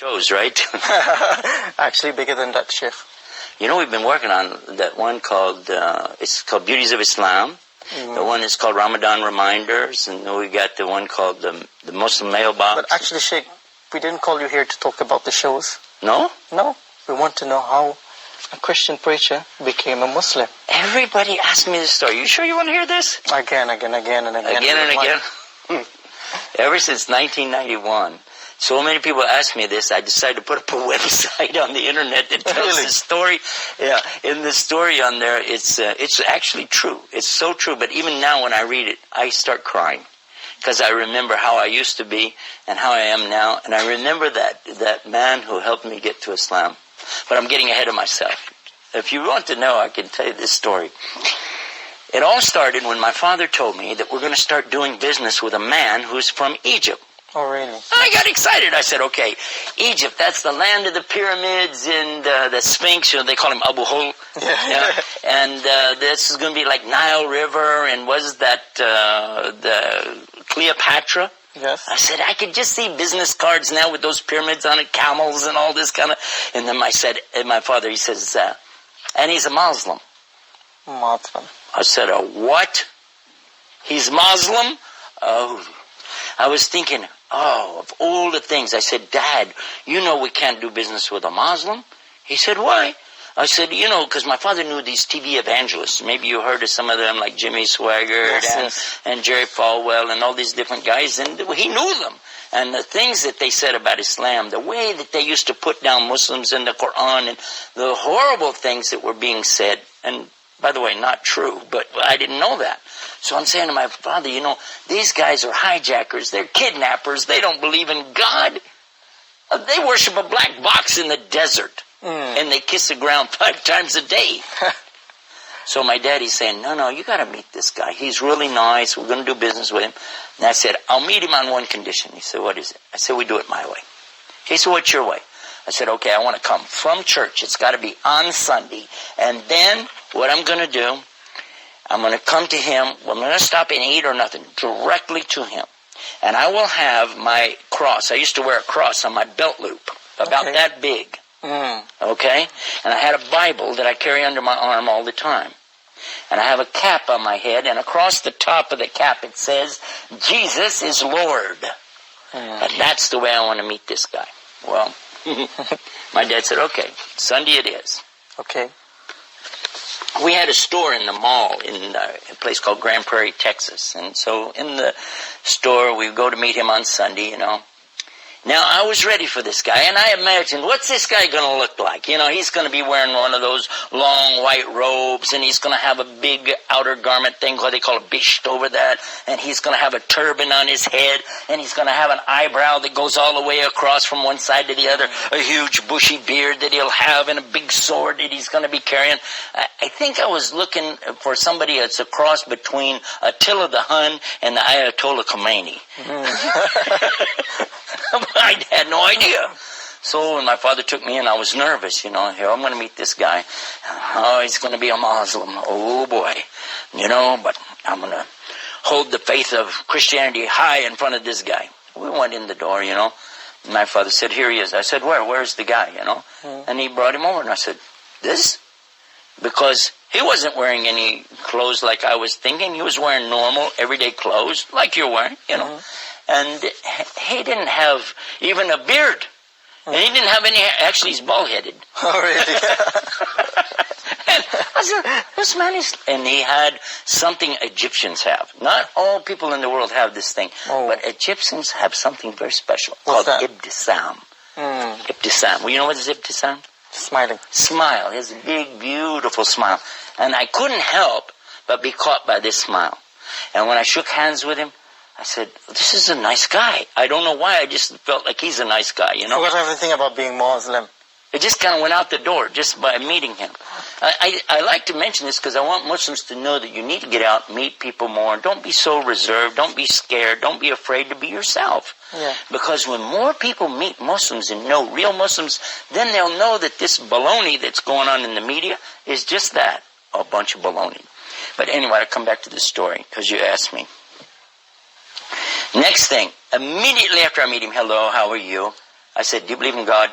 shows, right? Actually, bigger than that, Sheikh. You know, we've been working on that one called, it's called Beauties of Islam. The one is called Ramadan Reminders, and then we got the one called the Muslim Mailbox. But actually, Sheikh, we didn't call you here to talk about the shows. No? No. We want to know how a Christian preacher became a Muslim. Everybody asks me this story. You sure you want to hear this? Again. Again and again. Ever since 1991. So many people ask me this. I decided to put up a website on the internet that tells the story. Yeah, in the story on there, it's actually true. It's so true. But even now, when I read it, I start crying because I remember how I used to be and how I am now, and I remember that man who helped me get to Islam. But I'm getting ahead of myself. If you want to know, I can tell you this story. It all started when my father told me that we're going to start doing business with a man who's from Egypt. Oh, really? I got excited. I said, okay, Egypt, that's the land of the pyramids and the Sphinx. You know, they call him Abu Hul. Yeah. And this is going to be like Nile River, and was that the Cleopatra? Yes. I said, I could just see business cards now with those pyramids on it, camels and all this kind of... And then my father, he says, and he's a Muslim. Muslim. I said, a what? He's Muslim? Oh. I was thinking, of all the things. I said, Dad, you know we can't do business with a Muslim. He said, why? I said, because my father knew these TV evangelists. Maybe you heard of some of them, like Jimmy Swaggart and Jerry Falwell and all these different guys. And he knew them. And the things that they said about Islam, the way that they used to put down Muslims in the Quran, and the horrible things that were being said. And by the way, not true, but I didn't know that. So I'm saying to my father, these guys are hijackers. They're kidnappers. They don't believe in God. They worship a black box in the desert. And they kiss the ground 5 times a day. So my daddy's saying, no, you got to meet this guy. He's really nice. We're going to do business with him. And I said, I'll meet him on one condition. He said, what is it? I said, we do it my way. He said, what's your way? I said, okay, I want to come from church. It's got to be on Sunday. And then what I'm going to do, I'm going to come to him. I'm going to stop and eat or nothing, directly to him. And I will have my cross. I used to wear a cross on my belt loop, about that big. Okay? And I had a Bible that I carry under my arm all the time. And I have a cap on my head, and across the top of the cap it says, Jesus is Lord. And that's the way I want to meet this guy. Well, my dad said, okay, Sunday it is. Okay. We had a store in the mall in a place called Grand Prairie, Texas. And so in the store, we go to meet him on Sunday, Now, I was ready for this guy, and I imagined, what's this guy going to look like? He's going to be wearing one of those long white robes, and he's going to have a big outer garment thing, what they call a bisht over that, and he's going to have a turban on his head, and he's going to have an eyebrow that goes all the way across from one side to the other, a huge bushy beard that he'll have, and a big sword that he's going to be carrying. I think I was looking for somebody that's a cross between Attila the Hun and the Ayatollah Khomeini. I had no idea. So when my father took me in, I was nervous, Here, I'm going to meet this guy. Oh, he's going to be a Muslim. Oh, boy. But I'm going to hold the faith of Christianity high in front of this guy. We went in the door, And my father said, here he is. I said, where's the guy, And he brought him over, and I said, this? Because he wasn't wearing any clothes like I was thinking. He was wearing normal, everyday clothes, like you're wearing, And he didn't have even a beard. And he didn't have any hair. Actually, he's bald-headed. Oh, really? And I said, this man is... And he had something Egyptians have. Not all people in the world have this thing. But Egyptians have something very special called ibtisam. Ibtisam. Well, you know what is ibtisam? Smiling. Smile. He has a big, beautiful smile. And I couldn't help but be caught by this smile. And when I shook hands with him, I said, this is a nice guy. I don't know why, I just felt like he's a nice guy, Forgot everything about being Muslim. It just kind of went out the door just by meeting him. I like to mention this because I want Muslims to know that you need to get out, meet people more. Don't be so reserved. Don't be scared. Don't be afraid to be yourself. Yeah. Because when more people meet Muslims and know real Muslims, then they'll know that this baloney that's going on in the media is just that, a bunch of baloney. But anyway, I'll come back to this story because you asked me. Next thing, immediately after I meet him, hello, how are you? I said, do you believe in God?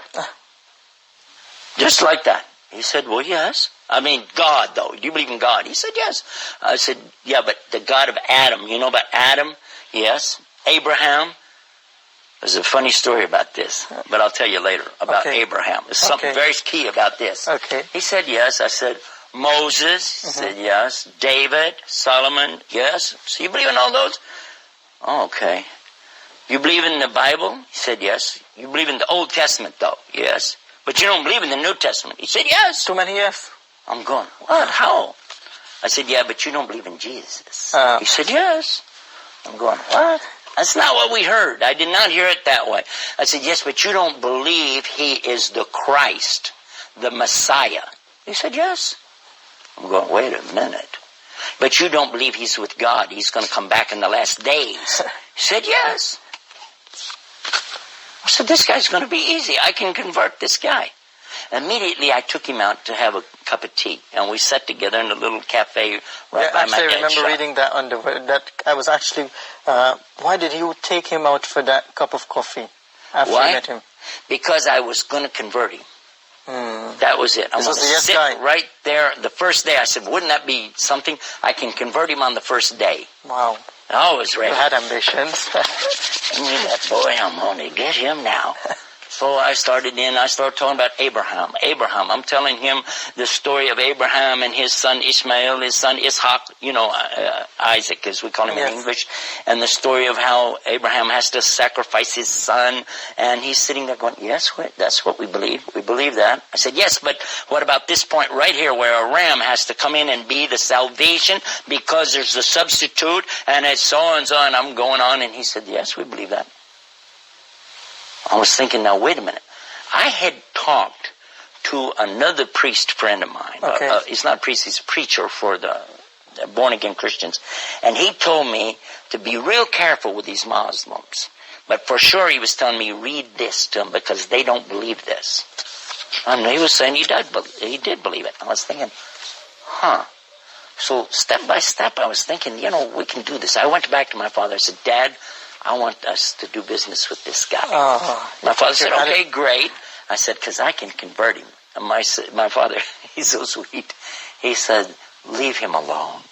Just like that. He said, well, yes. I mean, God, though. Do you believe in God? He said, yes. I said, yeah, but the God of Adam. You know about Adam? Yes. Abraham. There's a funny story about this, but I'll tell you later about Abraham. There's something very key about this. Okay. He said, yes. I said, Moses. He said, yes. David, Solomon, yes. So you believe in all those? Oh, okay. You believe in the Bible? He said, yes. You believe in the Old Testament, though? Yes. But you don't believe in the New Testament? He said, yes. Too many F. I'm going, what? How? I said, yeah, but you don't believe in Jesus. He said, yes. I'm going, what? That's not what we heard. I did not hear it that way. I said, yes, but you don't believe he is the Christ, the Messiah. He said, yes. I'm going, wait a minute. But you don't believe he's with God. He's going to come back in the last days. He said, yes. I said, this guy's going to be easy. I can convert this guy. Immediately, I took him out to have a cup of tea, and we sat together in a little cafe right by my dad's shop. I remember reading that on that. I was actually, why did you take him out for that cup of coffee after you met him? Because I was going to convert him. That was it. I was going to sit right there the first day. I said, wouldn't that be something? I can convert him on the first day. Wow. I was ready. You had ambitions. That boy, I'm going to get him now. So I started talking about Abraham. I'm telling him the story of Abraham and his son Ishmael, his son Ishaq, Isaac as we call him in English, and the story of how Abraham has to sacrifice his son, and he's sitting there going, yes, that's what we believe. We believe that. I said, yes, but what about this point right here where a ram has to come in and be the salvation because there's a substitute, and it's so and so, and I'm going on, and he said, yes, we believe that. I was thinking, now, wait a minute. I had talked to another priest friend of mine. He's not a priest, he's a preacher for the born-again Christians. And he told me to be real careful with these Muslims. But for sure he was telling me, read this to them because they don't believe this. And he was saying he did believe it. I was thinking, So step by step I was thinking, we can do this. I went back to my father. I said, Dad, I want us to do business with this guy. My father said, okay, great. I said, because I can convert him. And my father, he's so sweet. He said, leave him alone.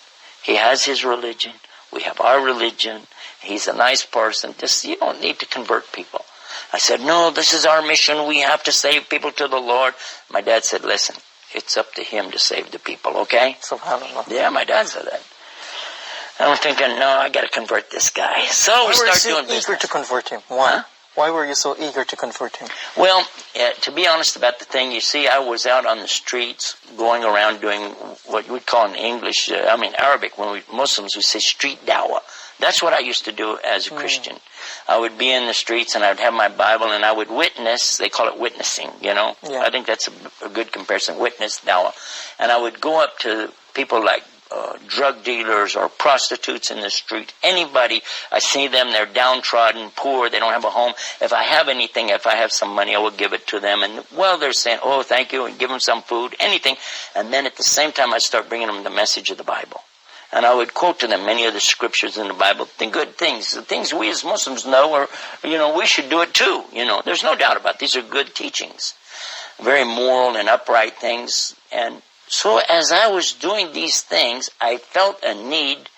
He has his religion. We have our religion. He's a nice person. You don't need to convert people. I said, no, this is our mission. We have to save people to the Lord. My dad said, listen, it's up to him to save the people, okay? SubhanAllah. Yeah, my dad said that. I'm thinking, no, I got to convert this guy. So we start doing business. Why were you so eager to convert him? Why? Huh? Why were you so eager to convert him? Well, to be honest about the thing, you see, I was out on the streets going around doing what we call in English, Arabic, when Muslims would say street dawah. That's what I used to do as a Christian. I would be in the streets and I would have my Bible and I would witness. They call it witnessing, Yeah. I think that's a good comparison, witness, dawah. And I would go up to people like drug dealers or prostitutes in the street, anybody, I see them, they're downtrodden, poor, they don't have a home. If I have anything, if I have some money, I will give it to them. And they're saying, oh, thank you, and give them some food, anything. And then at the same time, I start bringing them the message of the Bible. And I would quote to them many of the scriptures in the Bible, the good things, the things we as Muslims know, or, we should do it too. There's no doubt about it. These are good teachings, very moral and upright things. And so as I was doing these things, I felt a need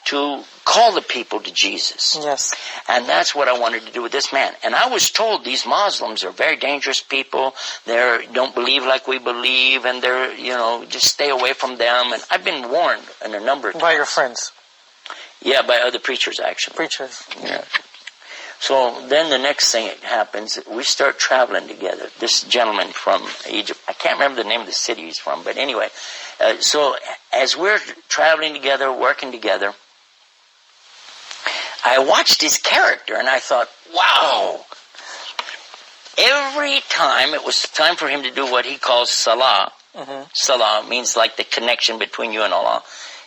to call the people to Jesus. Yes. And that's what I wanted to do with this man. And I was told these Muslims are very dangerous people. They don't believe like we believe, and they're, just stay away from them. And I've been warned in a number of times. By your friends? Yeah, by other preachers, actually. Preachers. Yeah. So then the next thing that happens, we start traveling together. This gentleman from Egypt, I can't remember the name of the city he's from, but anyway. So as we're traveling together, working together, I watched his character and I thought, wow. Every time it was time for him to do what he calls salah. Salah means like the connection between you and Allah.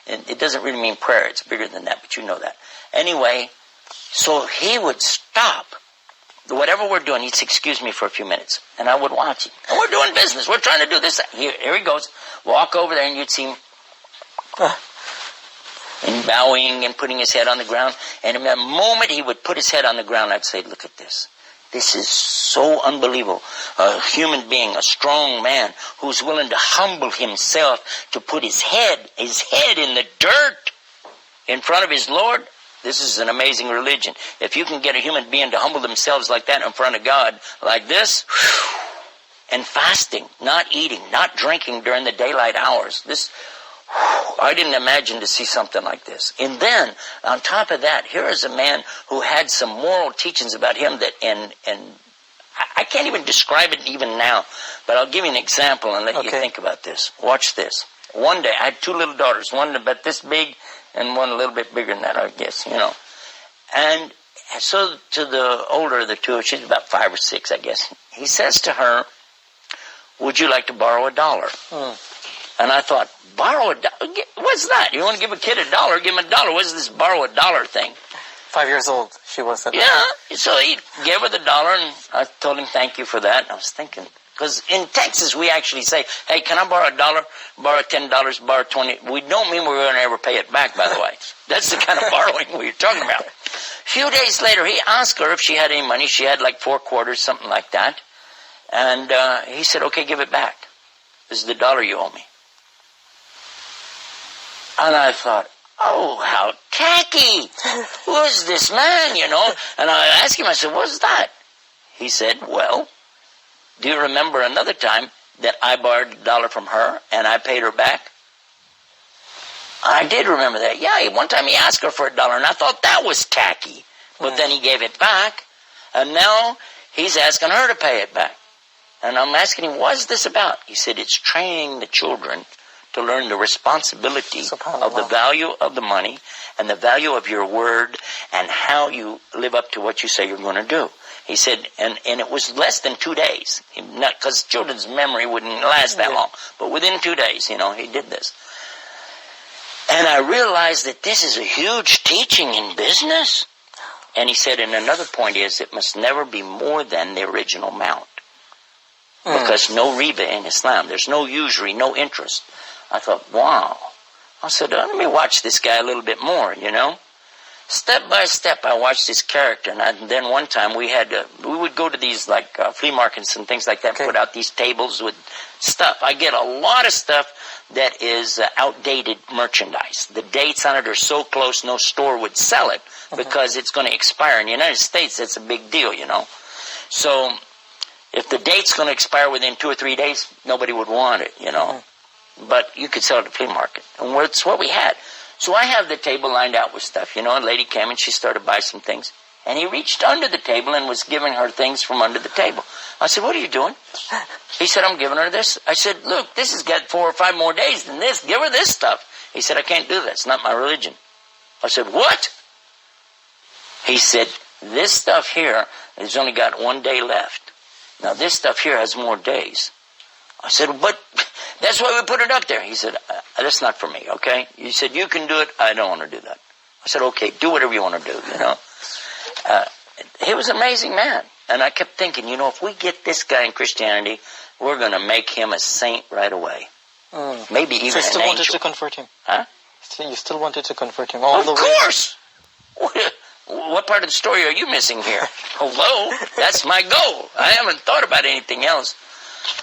And it doesn't really mean prayer. It's bigger than that, but you know that. Anyway, so he would stop whatever we're doing. He'd say, excuse me for a few minutes. And I would watch him. And we're doing business. We're trying to do this. Here he goes. Walk over there and you'd see him and bowing and putting his head on the ground. And in the moment he would put his head on the ground, I'd say, look at this. This is so unbelievable. A human being, a strong man, who's willing to humble himself to put his head in the dirt in front of his Lord. This is an amazing religion. If you can get a human being to humble themselves like that in front of God, like this, and fasting, not eating, not drinking during the daylight hours, I didn't imagine to see something like this. And then, on top of that, here is a man who had some moral teachings about him that, and I can't even describe it even now, but I'll give you an example and let you think about this. Watch this. One day, I had 2 little daughters, one about this big and one a little bit bigger than that, I guess, And so to the older of the 2, she's about 5 or 6, I guess, he says to her, "Would you like to borrow $1?" And I thought, borrow $1? What's that? You want to give a kid $1? Give him $1. What's this borrow $1 thing? 5 years old, she was at that. Yeah, so he gave her the $1, and I told him thank you for that. And I was thinking, because in Texas we actually say, hey, can I borrow $1, borrow $10, borrow 20? We don't mean we're going to ever pay it back, by the way. That's the kind of borrowing we're talking about. A few days later, he asked her if she had any money. She had like 4 quarters, something like that. And he said, okay, give it back. This is the $1 you owe me. And I thought, oh, how tacky. Who's this man, And I asked him, I said, what's that? He said, well, do you remember another time that I borrowed $1 from her and I paid her back? I did remember that. Yeah, one time he asked her for $1 and I thought that was tacky. But then he gave it back. And now he's asking her to pay it back. And I'm asking him, what's this about? He said, it's training the children to learn the responsibility of the value of the money and the value of your word and how you live up to what you say you're going to do. He said, and it was less than 2 days, because children's memory wouldn't last that long. But within 2 days, he did this. And I realized that this is a huge teaching in business. And he said, and another point is, it must never be more than the original amount. Because no riba in Islam. There's no usury, no interest. I thought, wow. I said, let me watch this guy a little bit more, Step by step, I watched his character. And then one time we would go to these like flea markets and things like that, put out these tables with stuff. I get a lot of stuff that is outdated merchandise. The dates on it are so close, no store would sell it because it's going to expire. In the United States, that's a big deal, So if the date's going to expire within 2 or 3 days, nobody would want it, But you could sell it at the flea market. And it's what we had. So I have the table lined out with stuff, A lady came and she started to buy some things. And he reached under the table and was giving her things from under the table. I said, what are you doing? He said, I'm giving her this. I said, look, this has got 4 or 5 more days than this. Give her this stuff. He said, I can't do that. It's not my religion. I said, what? He said, this stuff here has only got 1 day left. Now, this stuff here has more days. I said, but that's why we put it up there. He said, that's not for me, okay? He said, you can do it. I don't want to do that. I said, okay, do whatever you want to do, He was an amazing man. And I kept thinking, if we get this guy in Christianity, we're going to make him a saint right away. Maybe even an angel. So you still wanted to convert him? Huh? You still wanted to convert him all the way? Of course! What part of the story are you missing here? Hello? That's my goal. I haven't thought about anything else.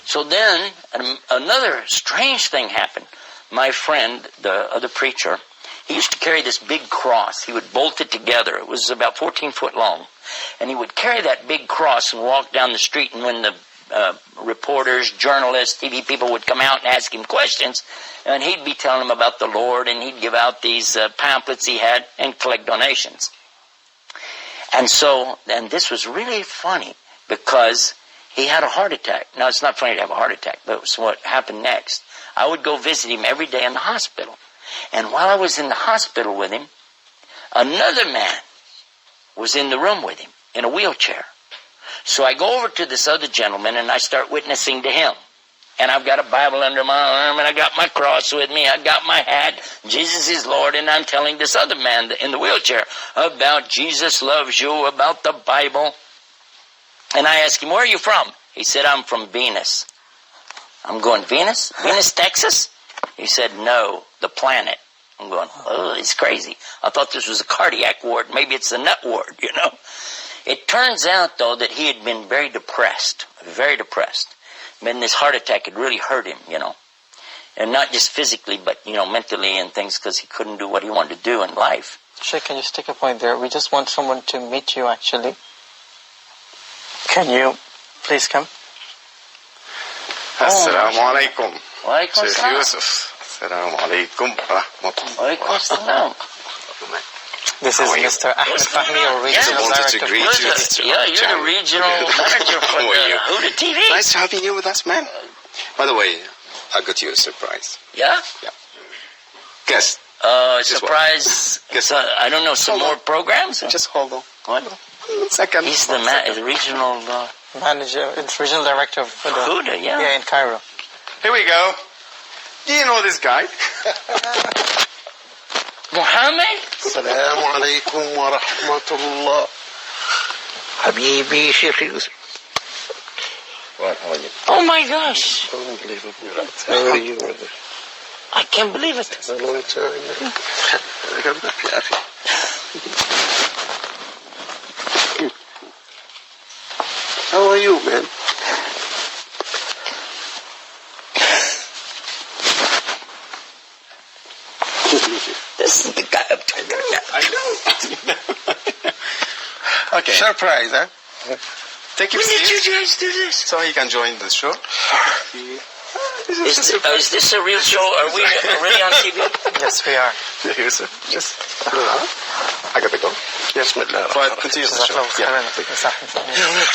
So then, another strange thing happened. My friend, the other preacher, he used to carry this big cross. He would bolt it together. It was about 14 foot long. And he would carry that big cross and walk down the street. And when the reporters, journalists, TV people would come out and ask him questions, and he'd be telling them about the Lord, and he'd give out these pamphlets he had and collect donations. And this was really funny because he had a heart attack. Now, it's not funny to have a heart attack, but it was what happened next. I would go visit him every day in the hospital. And while I was in the hospital with him, another man was in the room with him in a wheelchair. So I go over to this other gentleman and I start witnessing to him. And I've got a Bible under my arm and I got my cross with me. I got my hat. Jesus is Lord. And I'm telling this other man in the wheelchair about Jesus loves you, about the Bible. And I asked him, where are you from? He said, I'm from Venus. I'm going, Venus? Venus, Texas? He said, no, the planet. I'm going, oh, he's crazy. I thought this was a cardiac ward. Maybe it's a nut ward, It turns out, though, that he had been very depressed. Very depressed. And this heart attack had really hurt him, And not just physically, but, mentally and things, because he couldn't do what he wanted to do in life. Sheikh, can you just take a point there? We just want someone to meet you, actually. Can you please come? Assalamu alaikum. Wa alaikum Sheikh assalam. Yusuf. Assalamu alaikum. Wa alaikum assalam. This is Mr. Ahmed Fahmi, our regional wanted to director. greet you. You're the regional manager for How are you? Huda TV. Nice having you with us, man. By the way, I got you a surprise. Yeah? Guess. Surprise. Guess. I don't know, some Hold more on. programs? Just hold on. What? 1 second. He's the regional Manager, regional director of Huda, Yeah, in Cairo. Here we go. Do you know this guy? Muhammad? السلام عليكم ورحمة الله حبيبي شيخ يوسف. What? How are you? Oh my gosh. Unbelievable. How are you, brother? I can't believe it. It's a long time. يا أخي. How are you, man? This is the guy I'm talking about. I know. Okay. Surprise, huh? Take your When did you seat guys do this? so he can join the show. Is this a real show? Are we really on TV? Yes, we are. Yusuf, just. I got to go. بسم الله But الرحمن continue the Jazakallah show. khairan. Mr. Ahmed Fahmi.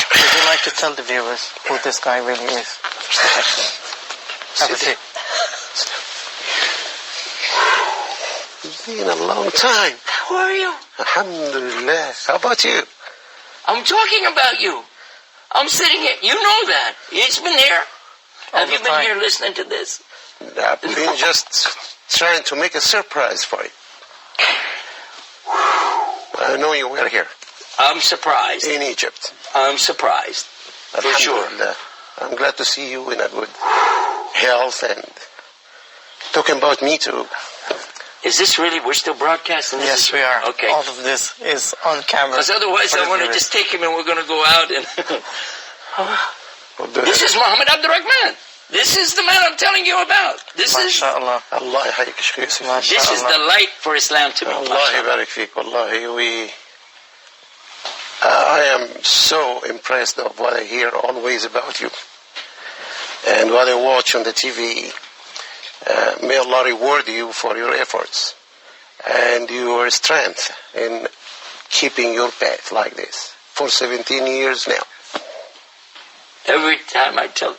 Would you like to tell the viewers who this guy really is? Have a seat. It's been a long time. How are you? Alhamdulillah. How about you? I'm talking about you. I'm sitting here. You know that. It's been here. Have the you been time. here listening to this? I've been just trying to make a surprise for you. I know you were here I'm surprised. in Egypt. I'm surprised. For sure. Alhamdulillah. I'm glad to see you in a good health and talking about me too. Is this really, we're still broadcasting? This Yes, is- we are. Okay. All of this is on camera. Because otherwise For I the want to viewers. just take him and we're going to go out and... Well, This is Muhammad Abdurrahman. This is the man I'm telling you about. This is MashaAllah. Allah يحييك شيخ يوسف. this is the light for Islam to me. Allah يبارك فيك. والله I am so impressed of what I hear always about you and what I watch on the TV. May Allah reward you for your efforts and your strength in keeping your path like this for 17 years now. Every time I tell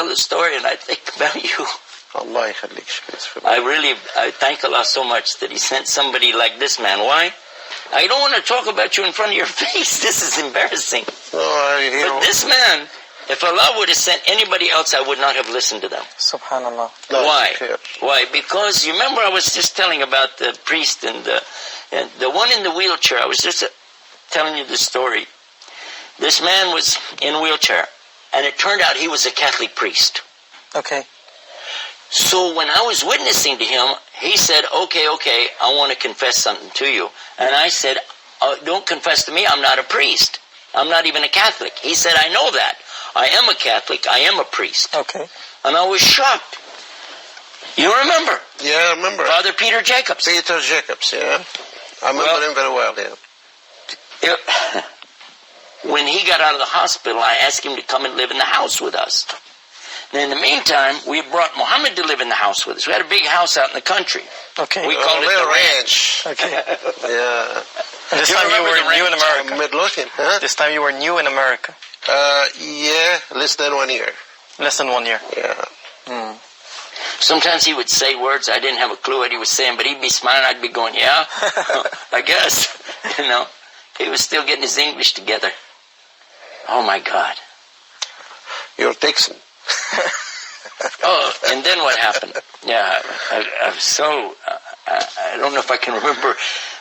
the story and I think about you, Allah يخليك شيخ يوسف. I thank Allah so much that He sent somebody like this man. Why? I don't want to talk about you in front of your face. This is embarrassing. No, I hear But this man, if Allah would have sent anybody else, I would not have listened to them. Subhanallah. No, Why? it's clear. Why? Because you remember I was just telling about the priest and the one in the wheelchair. I was just telling you the story. This man was in a wheelchair, and it turned out he was a Catholic priest. Okay. So when I was witnessing to him, he said, okay, I want to confess something to you. And I said, don't confess to me, I'm not a priest. I'm not even a Catholic. He said, I know that. I am a Catholic, I am a priest. Okay. And I was shocked. You remember? Yeah, I remember. Father Peter Jacobs. Peter Jacobs, yeah. I remember him very well, yeah. When he got out of the hospital, I asked him to come and live in the house with us. And in the meantime, we brought Muhammad to live in the house with us. We had a big house out in the country. Okay. We called it little the ranch. Okay. Yeah. And this You time you remember were the new in ranch? America. Mid-looking, huh? This time you were new in America. Yeah, less than 1 year. Less than 1 year. Yeah. Sometimes he would say words I didn't have a clue what he was saying, but he'd be smiling. I'd be going, yeah, I guess. You know, he was still getting his English together. Oh, my God. You're Texan. Oh, and then what happened? Yeah, I'm so, I don't know if I can remember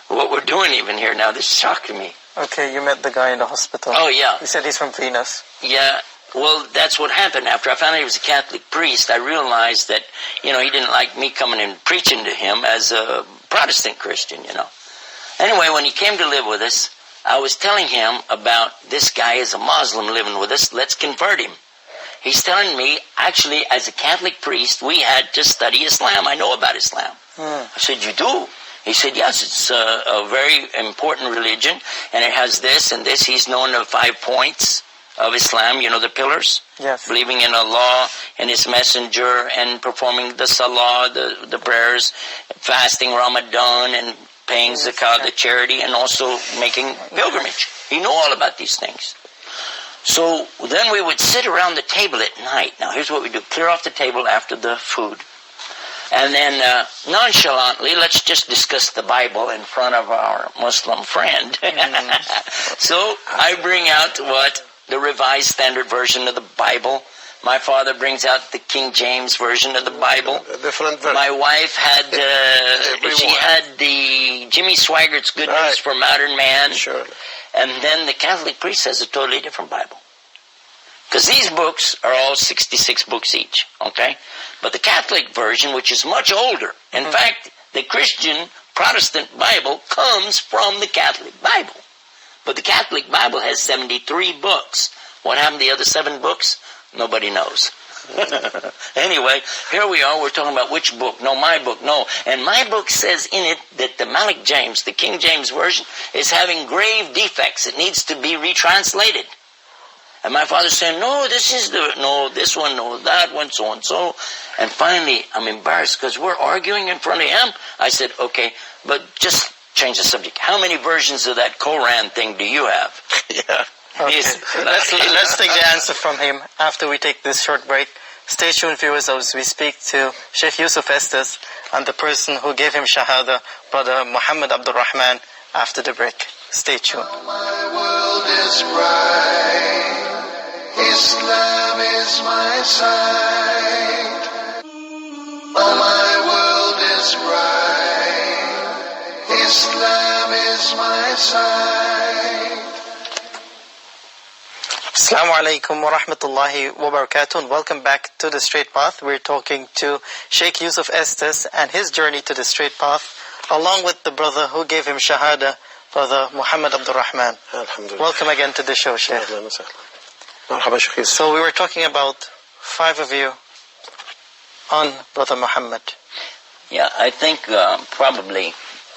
what we're doing even here now. This is shocking me. Okay, you met the guy in the hospital. Oh, yeah. He said he's from Venus. Yeah, well, that's what happened. After I found out he was a Catholic priest, I realized that, you know, he didn't like me coming and preaching to him as a Protestant Christian, you know. Anyway, when he came to live with us, I was telling him about this guy is a Muslim living with us. Let's convert him. He's telling me, actually, as a Catholic priest, we had to study Islam. I know about Islam. I said, you do? He said, yes, it's a very important religion, and it has this and this. He's known the 5 points of Islam, you know, the pillars. Yes. Believing in Allah and His Messenger and performing the salah, the prayers, fasting Ramadan and paying zakah, the charity, and also making pilgrimage. He knew all about these things. So then we would sit around the table at night. Now here's what we do. Clear off the table after the food. And then nonchalantly, let's just discuss the Bible in front of our Muslim friend. So I bring out the Revised Standard Version of the Bible. My father brings out the King James Version of the Bible. Different version. My wife had, she had the Jimmy Swaggart's Good News for Modern Man. Sure. And then the Catholic priest has a totally different Bible. Because these books are all 66 books each, okay? But the Catholic version, which is much older, in fact, the Christian Protestant Bible comes from the Catholic Bible. But the Catholic Bible has 73 books. What happened to the other 7 books? Nobody knows. Anyway, here we are. We're talking about which book. No, my book. No. And my book says in it that the Malik James, the King James Version, is having grave defects. It needs to be retranslated. And my father's saying, no, this is no, this one, no, that one, so and so. And finally, I'm embarrassed because we're arguing in front of him. I said, okay, but just change the subject. How many versions of that Koran thing do you have? Yeah. Okay. Let's take the answer from him after we take this short break. Stay tuned, viewers, as we speak to Sheikh Yusuf Estes and the person who gave him Shahada, Brother Muhammad Abdul Rahman, after the break. Stay tuned. My world is bright. Islam is my sight. Oh, my world is bright. Islam is my sight. Assalamu alaikum wa rahmatullahi wa barakatuh, and welcome back to The Straight Path. We're talking to Sheikh Yusuf Estes and his journey to the straight path, along with the brother who gave him Shahada, Brother Muhammad Abdul Rahman. Welcome again to the show, Sheikh. So we were talking about 5 of you on Brother Muhammad. Yeah, I think probably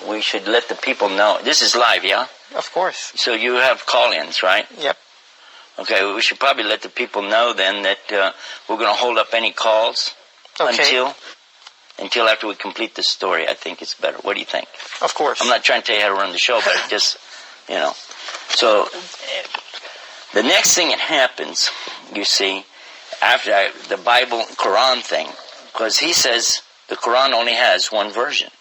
we should let the people know. This is live, yeah? Of course. So you have call-ins, right? Yep. Okay, well, we should probably let the people know then that we're going to hold up any calls until after we complete the story. I think it's better. What do you think? Of course. I'm not trying to tell you how to run the show, but it just, you know. So the next thing that happens, you see, after the Bible Quran thing, because he says the Quran only has one version.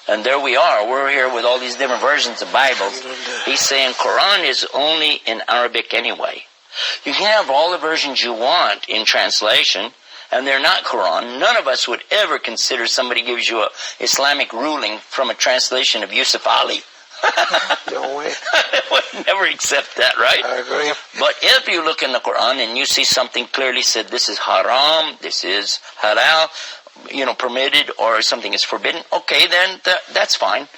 And there we are. We're here with all these different versions of Bibles. He's saying Quran is only in Arabic anyway. You can have all the versions you want in translation, and they're not Quran. None of us would ever consider somebody gives you a Islamic ruling from a translation of Yusuf Ali. No way. I would never accept that, right? I agree. But if you look in the Quran and you see something clearly said, this is haram, this is halal, you know, permitted, or something is forbidden, okay, then that's fine.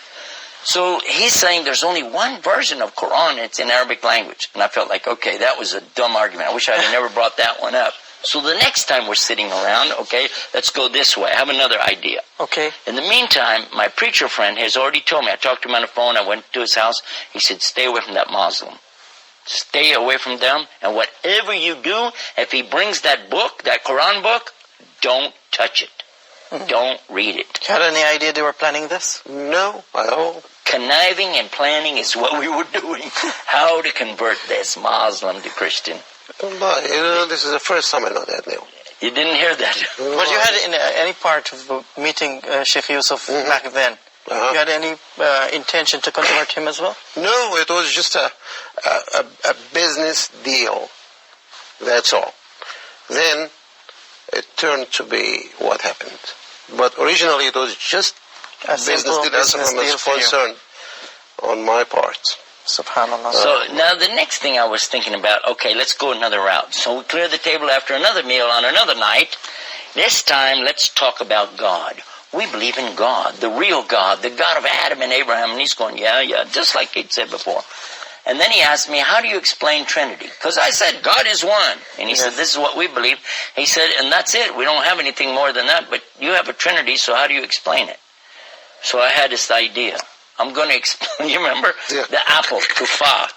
So he's saying there's only one version of Quran, it's in Arabic language. And I felt like, okay, that was a dumb argument. I wish I had never brought that one up. So the next time we're sitting around, okay, let's go this way. I have another idea. Okay. In the meantime, my preacher friend has already told me, I talked to him on the phone, I went to his house, he said, stay away from that Muslim. Stay away from them, and whatever you do, if he brings that book, that Quran book, don't touch it. Don't read it. You had any idea they were planning this? No, at all. Conniving and planning is what we were doing. How to convert this Muslim to Christian. Allah, you know, this is the first time I know that now. You didn't hear that? But you had in any part of meeting Sheikh Yusuf back then, you had any intention to convert him as well? No, it was just a business deal. That's all. Then it turned to be what happened. But originally it was just A business simple deal as business far deal as for you. concerned on my part. Subhanallah. So now the next thing I was thinking about, okay, let's go another route. So we clear the table after another meal on another night. This time, let's talk about God. we believe in God, the real God, the God of Adam and Abraham. And he's going, yeah, just like he'd said before. And then he asked me, how do you explain Trinity? Because I said, God is one. And he said, this is what we believe. He said, and that's it. We don't have anything more than that, but you have a Trinity, so how do you explain it? So I had this idea. I'm going to explain, you remember? The apple, tufah.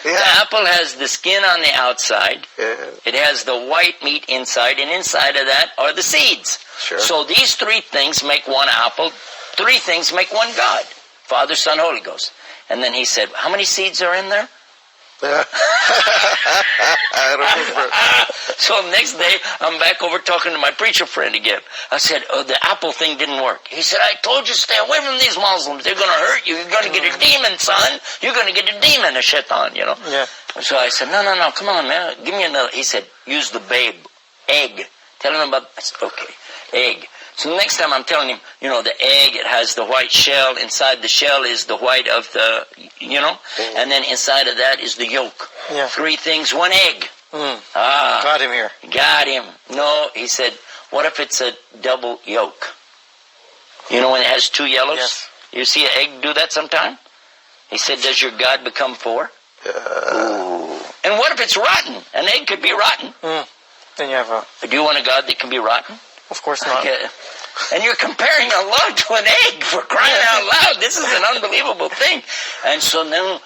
The apple has the skin on the outside. It has the white meat inside, and inside of that are the seeds. Sure. So these three things make one apple. Three things make one God. Father, Son, Holy Ghost. And then he said, how many seeds are in there? I remember. So next day, I'm back over talking to my preacher friend again. I said, the apple thing didn't work. He said, I told you stay away from these Muslims. They're going to hurt you. You're going to get a demon, son. You're going to get a demon, a shaitan, you know. Yeah. So I said, no, come on, man. Give me another. He said, use the egg. Tell him about, I said, okay, egg. So the next time I'm telling him, you know, the egg, it has the white shell. Inside the shell is the white of the, you know, and then inside of that is the yolk. Yeah. Three things, one egg. Got him here. Got him. No, he said, what if it's a double yolk? You know when it has two yellows? Yes. You see an egg do that sometime? He said, does your God become four? Ooh. And what if it's rotten? An egg could be rotten. Then you have a... Do you want a God that can be rotten? Of course not. Okay. And you're comparing Allah to an egg, for crying out loud. This is an unbelievable thing. And so then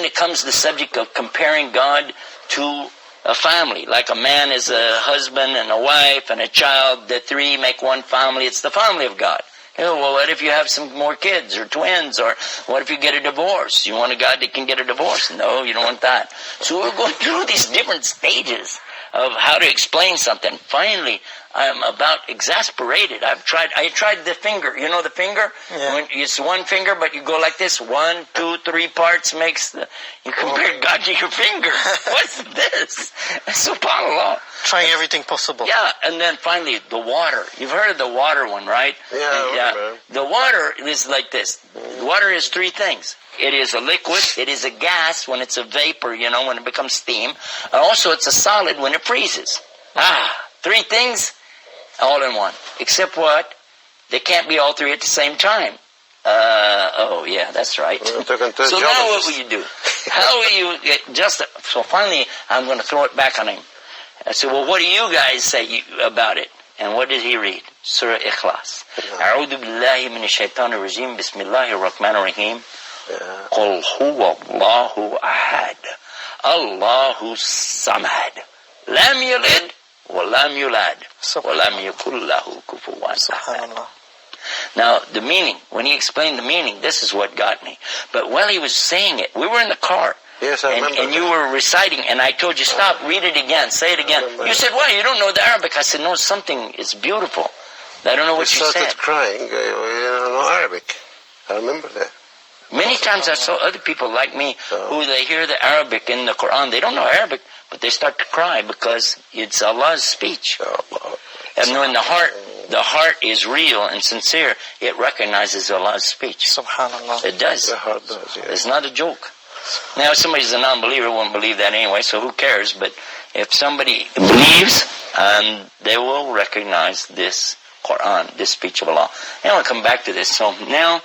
it comes the subject of comparing God to a family. Like a man is a husband and a wife and a child. The three make one family. It's the family of God. You know, well, what if you have some more kids or twins? Or what if you get a divorce? You want a God that can get a divorce? No, you don't want that. So we're going through these different stages of how to explain something. Finally, I'm about exasperated. I tried the finger. You know the finger? Yeah. When it's one finger, but you go like this. 1, 2, 3 parts makes the... You compare God to your finger. What's this? SubhanAllah. Trying everything possible. Yeah, and then finally, the water. You've heard of the water one, right? Yeah. The water is like this. Water is three things. It is a liquid, it is a gas when it's a vapor, you know, when it becomes steam. And also it's a solid when it freezes. Three things, all in one. Except what? They can't be all three at the same time. Oh, yeah, that's right. So now what will you do? How will you so finally, I'm going to throw it back on him. I said, well, what do you guys say about it? And what did he read? Surah Ikhlas. أعوذ بالله من الشيطان الرجيم بسم الله الرحمن الرحيم قل هو الله أحد الله الصمد لم يلد ولم يولد ولم يكن له كفوا أحد. Now, the meaning, when he explained the meaning, this is what got me. But while he was saying it, we were in the car. Yes, I remember. And you were reciting, and I told you, stop, read it again, say it again. You said, why, you don't know the Arabic? I said, no, something is beautiful. I don't know what you said. I started crying, you don't know Arabic. I remember that. Many times I saw other people like me who they hear the Arabic in the Quran. They don't know Arabic, but they start to cry because it's Allah's speech. And when the heart is real and sincere, it recognizes Allah's speech. Subhanallah. It does. The heart does, yeah. It's not a joke. Now, if somebody's a non-believer, won't believe that anyway, so who cares? But if somebody believes, they will recognize this Quran, this speech of Allah. And I'll come back to this. So now,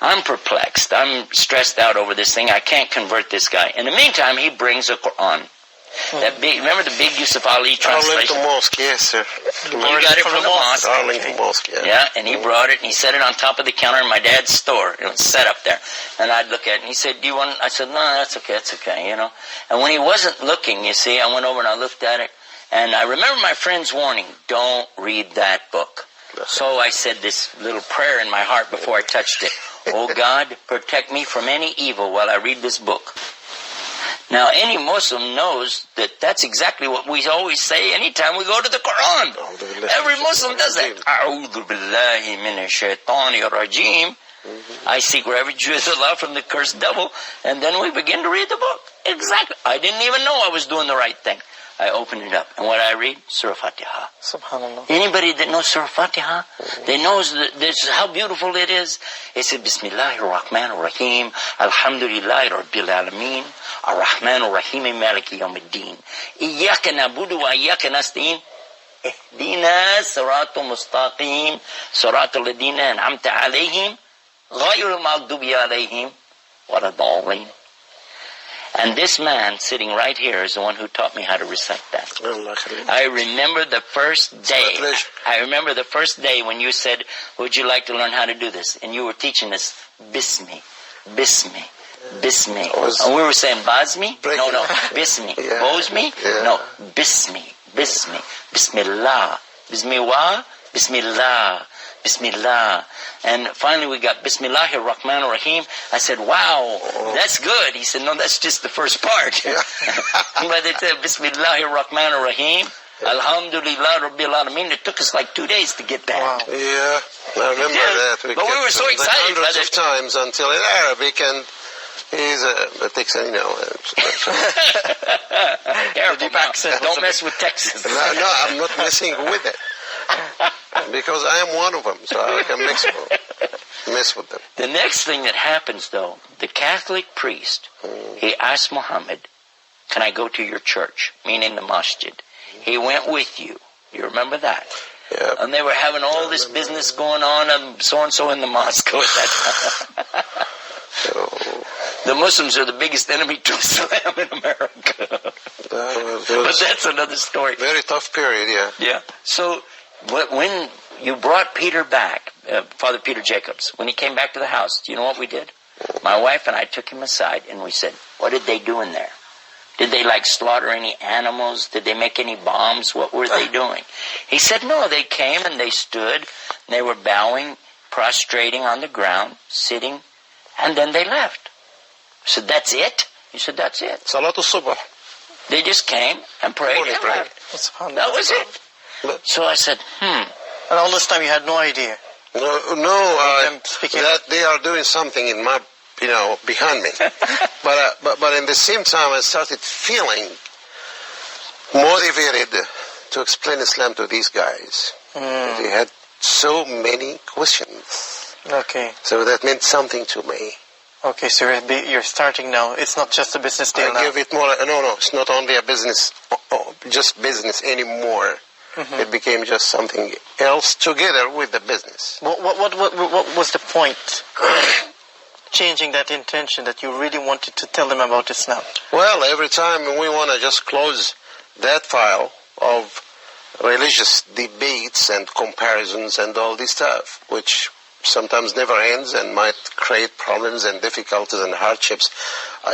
I'm perplexed. I'm stressed out over this thing. I can't convert this guy. In the meantime, he brings a Quran. That big, remember the big Yusuf Ali translation? Arlington Mosque, yes, sir. He got it from the mosque. Arlington Mosque, yeah. Yeah, and he brought it, and he set it on top of the counter in my dad's store. It was set up there. And I'd look at it, and he said, do you want... I said, no, that's okay, you know. And when he wasn't looking, you see, I went over and I looked at it, and I remember my friend's warning, don't read that book. So I said this little prayer in my heart before I touched it. Oh God, protect me from any evil while I read this book. Now, any Muslim knows that that's exactly what we always say anytime we go to the Quran. Every Muslim does that. A'udhu billahi minash shaitani rajim. I seek refuge with Allah from the cursed devil. And then we begin to read the book. Exactly. I didn't even know I was doing the right thing. I opened it up. And what I read? Surah Fatiha. Subhanallah. Anybody that knows Surah Fatiha, they knows that this, how beautiful it is. It said, Bismillahir Rahmanir Rahim, Alhamdulillahi Rabbil Alameen, Ar-Rahmanir Rahim, Maliki Yawmiddin. Iyaka nabudu wa iyaka nasta'in. اهدنا الصراط المستقيم صراط الذين أنعمت عليهم غير المغضوب عليهم ولا الضالين. And this man sitting right here is the one who taught me how to recite that. I remember the first day. I remember the first day when you said, would you like to learn how to do this? And you were teaching us Bismi, Bismi, Bismi. And we were saying Basmi? No, Bismi. Bosmi? No, Bismi, Bismi, Bismillah, Bismillah, Bismillah, Bismillah. And finally we got Bismillahir Rahmanir Rahim. I said, wow, that's good. He said, no, that's just the first part. But it said Bismillahir Rahmanir Rahim. Alhamdulillah Rabbil Alameen. It took us like 2 days to get that. Wow. Yeah, I remember that. But we were so excited. Hundreds of times until in Arabic, and he's it takes, you know. Careful, don't mess with Texas. No, I'm not messing with it. Because I am one of them, so I can mess with them. The next thing that happens, though, the Catholic priest, he asked Muhammad, can I go to your church? Meaning the masjid. He went with you. You remember that? Yeah. And they were having all this business going on, and so-and-so in the mosque at that time. The Muslims are the biggest enemy to Islam in America. But that's another story. Very tough period, yeah. Yeah. So when you brought Peter back, Father Peter Jacobs, when he came back to the house, do you know what we did? My wife and I took him aside and we said, what did they do in there? Did they slaughter any animals? Did they make any bombs? What were they doing? He said, no, they came and they stood, and they were bowing, prostrating on the ground, sitting, and then they left. I said, that's it? He said, that's it. Salatul Subh. They just came and prayed and left. That was it. So I said, And all this time you had no idea? No, that they are doing something in my, behind me. but in the same time, I started feeling motivated to explain Islam to these guys. They had so many questions. Okay. So that meant something to me. Okay, so you're starting now. It's not just a business deal now. I give it more. No, it's not only a business, just business anymore. It became just something else together with the business. What was the point? Changing that intention that you really wanted to tell them about Islam? Well, every time we want to just close that file of religious debates and comparisons and all this stuff, which sometimes never ends and might create problems and difficulties and hardships,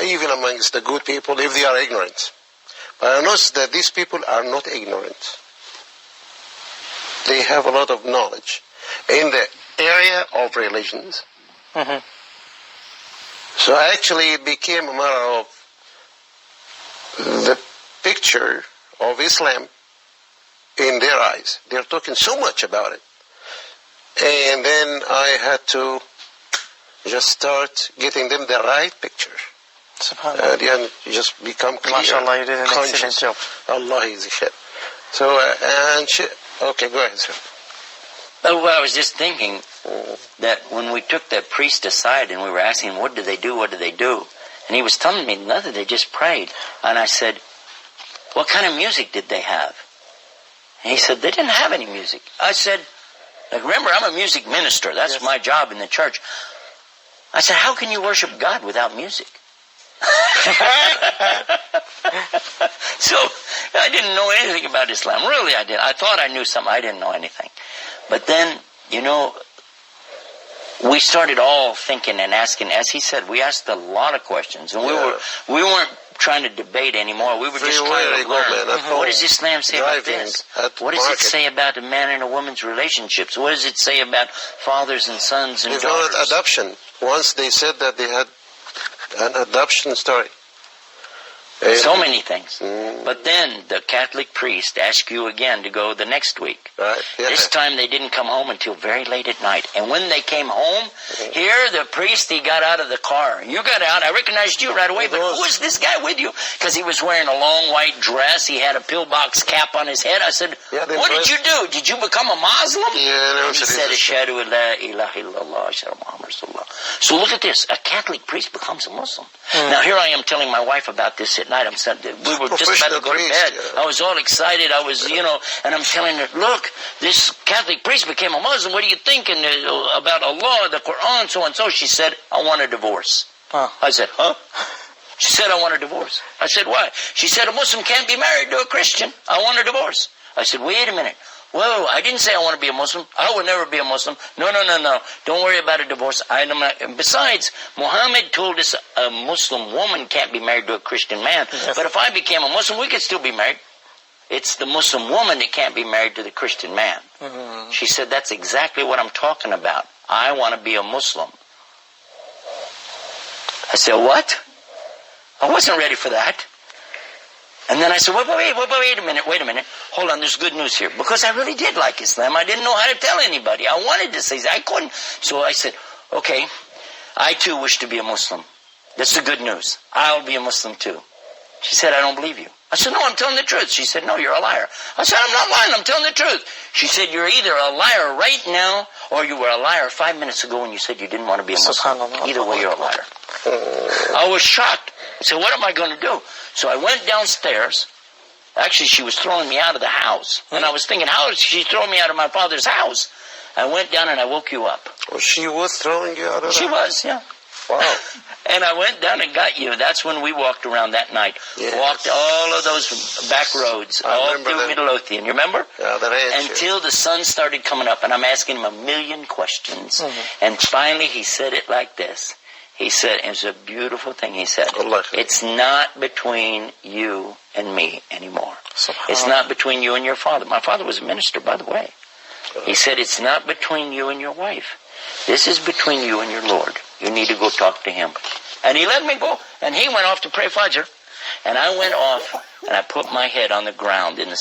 even amongst the good people if they are ignorant. But I notice that these people are not ignorant. They have a lot of knowledge in the area of religions. So actually it became a matter of the picture of Islam in their eyes. They're talking so much about it. And then I had to just start getting them the right picture. SubhanAllah. And just become clear. MashaAllah, you did an conscious. excellent job. Allah is the shit. So, okay, go ahead, sir. Well, I was just thinking that when we took that priest aside and we were asking him, what do they do, what do they do? And he was telling me nothing, they just prayed. And I said, what kind of music did they have? And he said, they didn't have any music. I said, remember, I'm a music minister. That's my job in the church. I said, how can you worship God without music? So I didn't know anything about Islam. Really, I did. I thought I knew something. I didn't know anything. But then, we started all thinking and asking. As he said, we asked a lot of questions, and we weren't trying to debate anymore. We were just trying to learn. What does Islam say about this? What does it say about a man and a woman's relationships? What does it say about fathers and sons and daughters? Adoption. Once they said that they had an adoption story. So many things. But then the Catholic priest asked you again to go the next week. Right. Yeah. This time they didn't come home until very late at night. And when they came home, here the priest, he got out of the car. You got out. I recognized you right away. But who is this guy with you? Because he was wearing a long white dress. He had a pillbox cap on his head. I said, what did you do? Did you become a Muslim? Yeah. And he said, Ashhadu an la ilaha illallah, Ashhadu Muhammad Rasulullah. So look at this. A Catholic priest becomes a Muslim. Now here I am telling my wife about this at at night. We were just about to go to bed. I was all excited. I was, and I'm telling her, look, this Catholic priest became a Muslim. What are you thinking about Allah, the Quran, so and so? She said, I want a divorce. I said, huh? She said, I want a divorce. I said, why? She said, a Muslim can't be married to a Christian. I want a divorce. I said, wait a minute. Whoa, I didn't say I want to be a Muslim. I would never be a Muslim. No. Don't worry about a divorce. Besides, Muhammad told us a Muslim woman can't be married to a Christian man. Yes. But if I became a Muslim, we could still be married. It's the Muslim woman that can't be married to the Christian man. Mm-hmm. She said, that's exactly what I'm talking about. I want to be a Muslim. I said, what? I wasn't ready for that. And then I said, wait a minute. Hold on, there's good news here. Because I really did like Islam. I didn't know how to tell anybody. I wanted to say, I couldn't. So I said, okay, I too wish to be a Muslim. That's the good news. I'll be a Muslim too. She said, I don't believe you. I said, no, I'm telling the truth. She said, no, you're a liar. I said, I'm not lying, I'm telling the truth. She said, you're either a liar right now, or you were a liar 5 minutes ago when you said you didn't want to be a Muslim. Either way, you're a liar. I was shocked. I said, what am I going to do? So I went downstairs. Actually, she was throwing me out of the house. And I was thinking, how is she throwing me out of my father's house? I went down and I woke you up. Oh, she was throwing you out of the house? She was, yeah. Wow. And I went down and got you. That's when we walked around that night. Yes. Walked all of those back roads, all through Midlothian. You remember? Yeah, the ranch. Until the sun started coming up. And I'm asking him a million questions. Mm-hmm. And finally he said it like this. He said, it's a beautiful thing. He said, it's not between you and me anymore. It's not between you and your father. My father was a minister, by the way. He said, it's not between you and your wife. This is between you and your Lord. You need to go talk to him. And he let me go. And he went off to pray Fajr. And I went off and I put my head on the ground in the